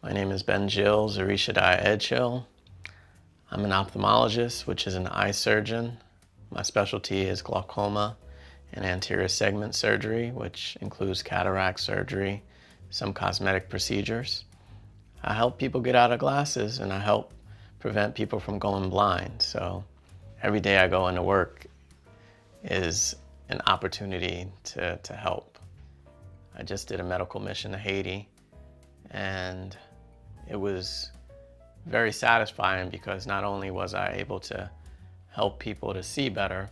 My name is Benjeil Edgehill. I'm an ophthalmologist, which is an eye surgeon. My specialty is glaucoma and anterior segment surgery, which includes cataract surgery, some cosmetic procedures. I help people get out of glasses and I help prevent people from going blind. So every day I go into work is an opportunity to help. I just did a medical mission to Haiti, and it was very satisfying because not only was I able to help people to see better,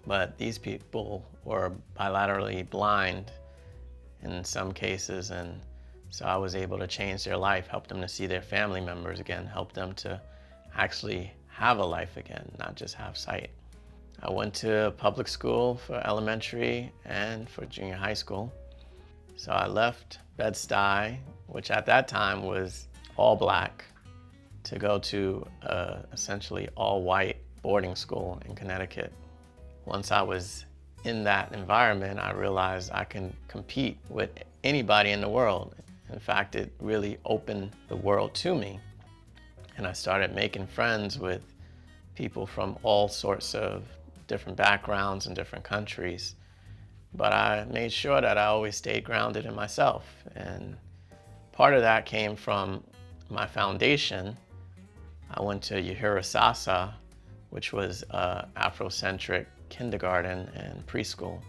but these people were bilaterally blind in some cases, and so I was able to change their life, help them to see their family members again, help them to actually have a life again, not just have sight. I went to public school for elementary and for junior high school. So I left Bed-Stuy, which at that time was all black, to go to essentially all white boarding school in Connecticut. Once I was in that environment, I realized I can compete with anybody in the world. In fact, it really opened the world to me. And I started making friends with people from all sorts of different backgrounds and different countries. But I made sure that I always stayed grounded in myself. And part of that came from my foundation. I went to Uhura Sasa, which was Afrocentric kindergarten and preschool.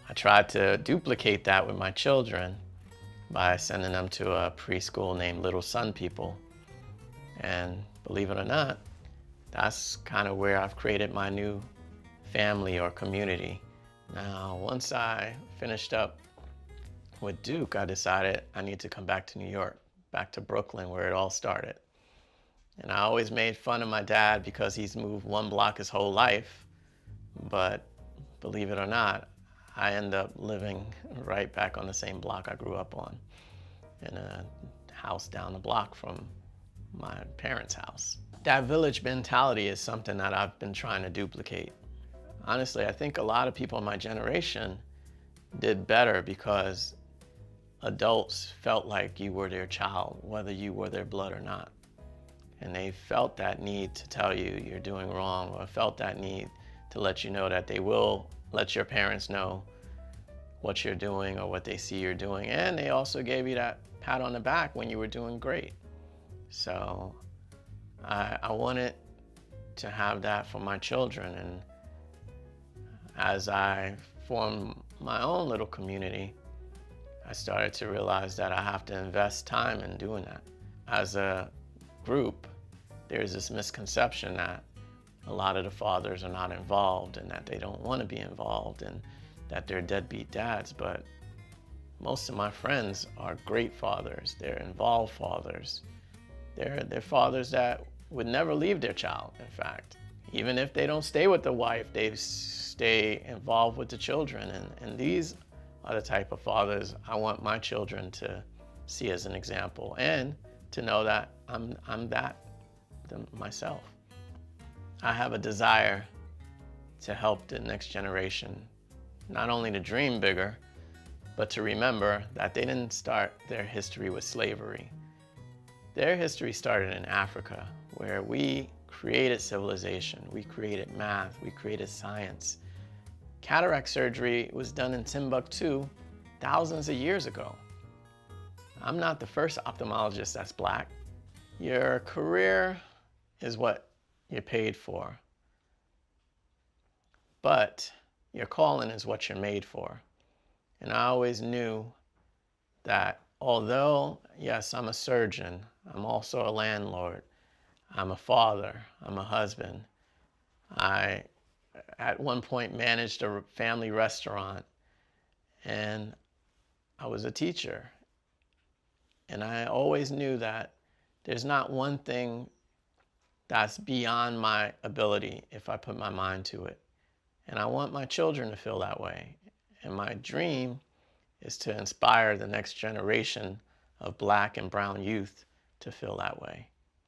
I tried to duplicate that with my children by sending them to a preschool named Little Sun People. And believe it or not, that's kind of where I've created my new family or community. Now, once I finished up with Duke, I decided I need to come back to New York, back to Brooklyn, where it all started. And I always made fun of my dad because he's moved one block his whole life. But believe it or not, I end up living right back on the same block I grew up on, in a house down the block from my parents' house. That village mentality is something that I've been trying to duplicate. Honestly, I think a lot of people in my generation did better because adults felt like you were their child, whether you were their blood or not. And they felt that need to tell you you're doing wrong, or felt that need to let you know that they will let your parents know what you're doing or what they see you're doing. And they also gave you that pat on the back when you were doing great. So I wanted to have that for my children. And as I formed my own little community, I started to realize that I have to invest time in doing that. As a group, there's this misconception that a lot of the fathers are not involved and that they don't want to be involved and that they're deadbeat dads, but most of my friends are great fathers. They're involved fathers. They're fathers that would never leave their child, in fact. Even if they don't stay with the wife, they stay involved with the children. And these are the type of fathers I want my children to see as an example, and to know that I'm that myself. I have a desire to help the next generation, not only to dream bigger, but to remember that they didn't start their history with slavery. Their history started in Africa, where we created civilization, we created math, we created science. Cataract surgery was done in Timbuktu thousands of years ago. I'm not the first ophthalmologist that's black. Your career is what you're paid for, but your calling is what you're made for. And I always knew that although, yes, I'm a surgeon, I'm also a landlord, I'm a father, I'm a husband. I, at one point, managed a family restaurant, and I was a teacher. And I always knew that there's not one thing that's beyond my ability if I put my mind to it. And I want my children to feel that way. And my dream is to inspire the next generation of black and brown youth to feel that way.